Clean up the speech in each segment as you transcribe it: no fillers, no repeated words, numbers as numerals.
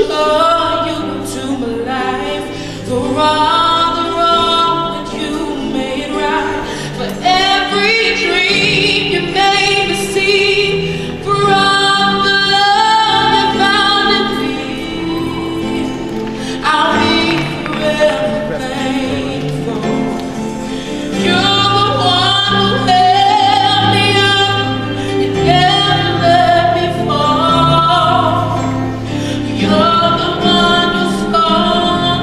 sure you into my life. For all the wrong that you made right, for every dream you made me see, for all the love you found in me, I'll be forever thankful. You're the one who held me up, you never let me fall. You're the one who saw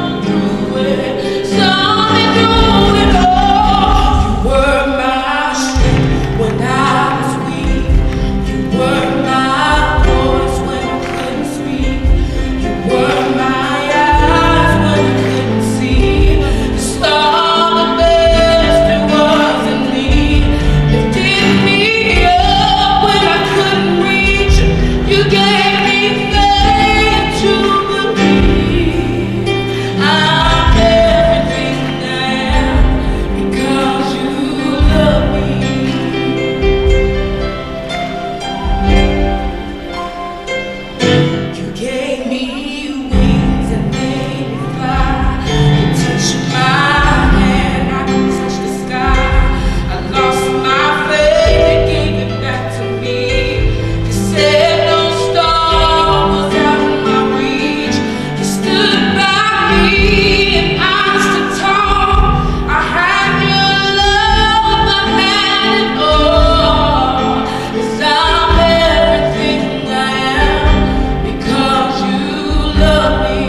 me through it, saw me through it all. You were my strength when I was weak. You were my voice when I couldn't speak. You were my eyes when I couldn't see. You saw the best there was in me. Lifted me up when I couldn't reach. You gave me faith to believe I'm everything I am because you love me. You gave me wings and made me fly. You touched my hand, I could touch the sky. I lost my faith, you gave it back to me. You said no star was out of my reach. You stood by me and I stood tall. I had your love, I had it all. 'Cause I'm everything I am because you love me.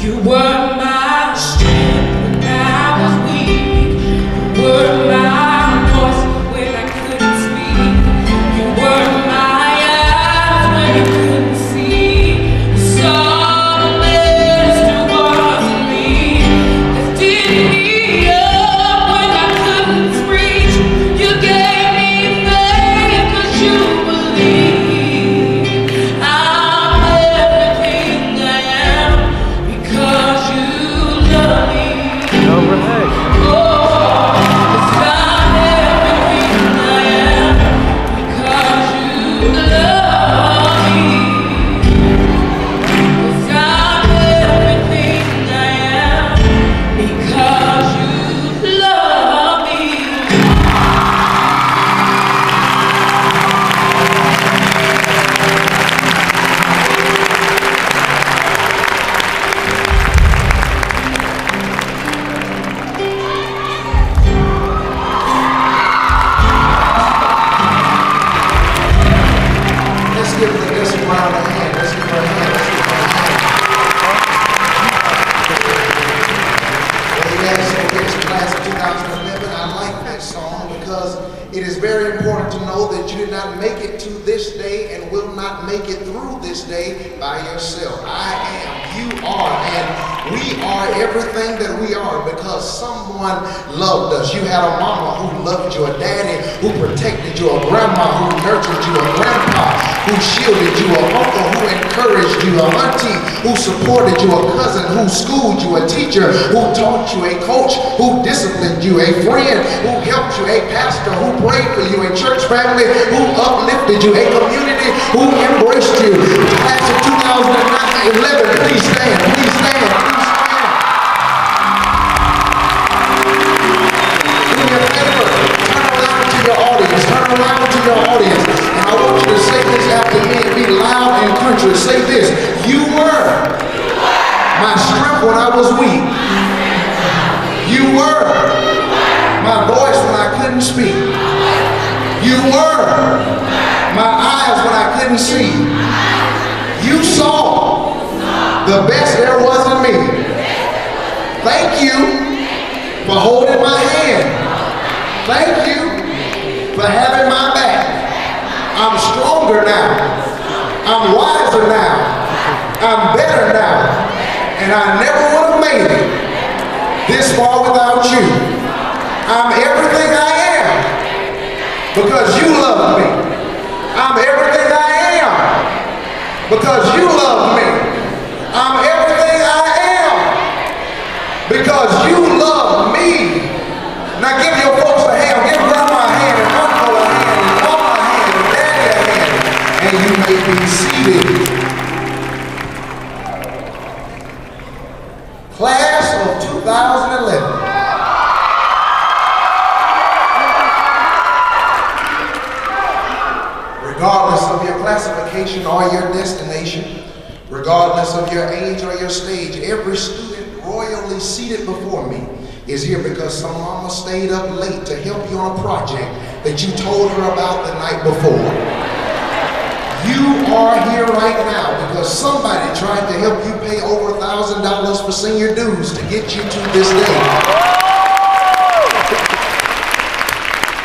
You were my strength when I was weak. You were my voice when I couldn't speak. You were my eyes when you couldn't see. You saw the best there was in me. Lifted me up when I couldn't reach. You gave me faith 'cause you believe I'm everything I am because you love me. Overhead. Oh, 'cause I'm everything I am because you love me. 'Cause I'm everything I am because you love me. Let's give this round a hand. Let's give her a hand. Let's give her a hand. Amen. So it's class of 2011. I like that song because it is very important to know that you did not make it to this day and will not make it through this day by yourself. I am, you are, and we are everything that we are because someone loved us. You had a mama who loved you, a daddy who protected you, a grandma who nurtured you, a grandpa who shielded you, an uncle who encouraged you, an auntie who supported you, a cousin who schooled you, a teacher who taught you, a coach who disciplined you, a friend who helped you, a pastor who prayed for you, a church family who uplifted you, a community who embraced you. Class of 2011, please stand, please stand, please stand. Do me a favor, turn around to your audience, turn around to your audience. And I want you to say this after me and be loud and country. Say this, you were my strength when I was weak. You were my voice when I couldn't speak. You were my eyes when I couldn't see. You saw the best there was in me. Thank you for holding my hand. Thank you for having my back. I'm stronger now. I'm wiser now. I'm better now. And I never would have made it this far without you. I'm everything I am because you love me. I'm everything I am because you love me. I'm everything I am because you love me. Now give your folks a hand. Give grandma a hand and uncle a hand and mama a hand and daddy a hand. And you may be seated. Regardless of your classification or your destination, regardless of your age or your stage, every student royally seated before me is here because some mama stayed up late to help you on a project that you told her about the night before. You are here right now because somebody tried to help you pay over $1,000 for senior dues to get you to this day.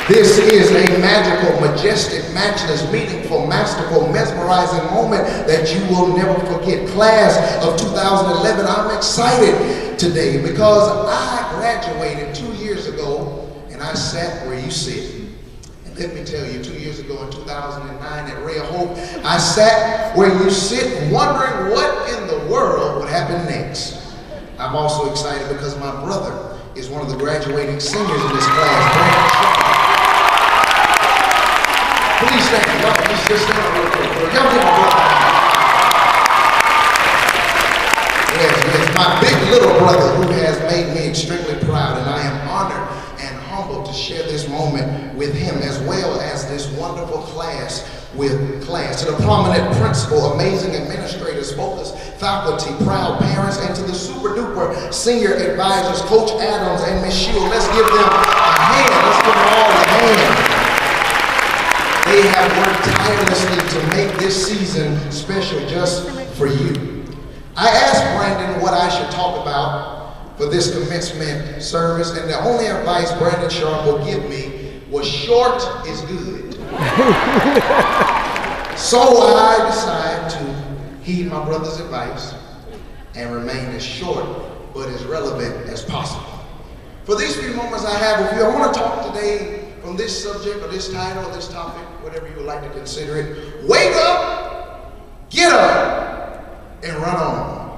This is a magical, majestic, matchless, meaningful, masterful, mesmerizing moment that you will never forget. Class of 2011, I'm excited today because I graduated 2 years ago and I sat where you sit. And let me tell you, 2 years ago in 2009 at Ray of Hope, I sat where you sit wondering what in the world would happen next. I'm also excited because my brother is one of the graduating seniors in this class. Please stand up. Please just stand up real quick. Y'all give a brother. Yes, my big little brother who has made me extremely proud, and I am honored and humbled to share this moment with him as well as this wonderful class with class. To the prominent principal, amazing administrators, focused faculty, proud parents, and to the super duper senior advisors, Coach Adams and Miss Shield, let's give them a hand. Let's give them all a hand. They have worked tirelessly to make this season special just for you. I asked Brandon what I should talk about for this commencement service, and the only advice Brandon Sharp will give me was short is good. So I decided to heed my brother's advice and remain as short but as relevant as possible. For these few moments I have with you, I want to talk today from this subject or this title or this topic, whatever you would like to consider it. Wake up, get up, and run on.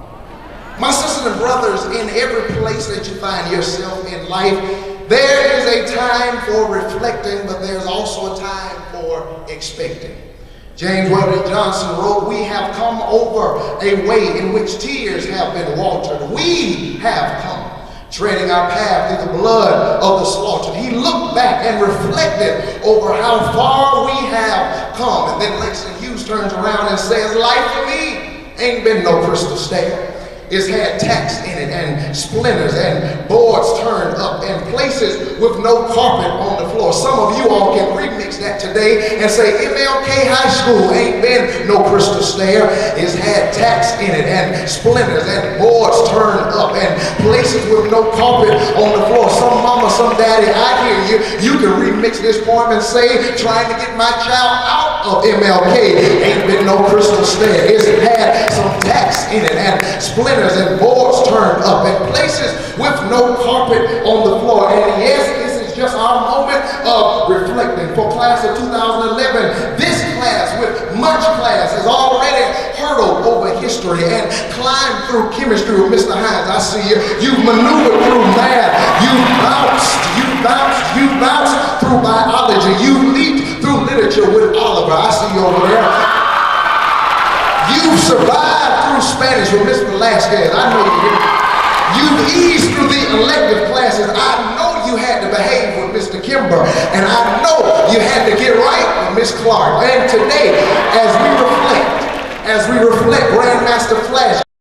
My sisters and brothers, in every place that you find yourself in life, there is a time for reflecting, but there's also a time for expecting. James Weldon Johnson wrote, "We have come over a way in which tears have been watered. We have come treading our path through the blood of the slaughtered." He looked back and reflected over how far we have come. And then Langston Hughes turns around and says, "Life for me ain't been no crystal stair. It's had tacks in it and splinters and boards turned up and places with no carpet on the floor." Some of you all can remix that today and say, MLK High School ain't been no crystal stair. It's had tacks in it and splinters and boards turned up and places with no carpet on the floor. Some mama, some daddy, I hear you. You can remix this poem and say, trying to get my child out of MLK ain't been no crystal stair. It's had some tacks in it and splinters and boards turned up and places with no carpet on the floor. And yes, this is just our moment of reflecting. For class of 2011, this class with much class has already hurdled over history and climbed through chemistry with Mr. Hines. I see you. You've maneuvered through math. You've bounced through biology. You've leaped through literature with Oliver. I see you over there. You've survived through Spanish with Miss Velasquez. I know you did. You've eased through the elective classes. I know you had to behave with Mr. Kimber. And I know you had to get right with Miss Clark. And today, as we reflect, Grandmaster Flash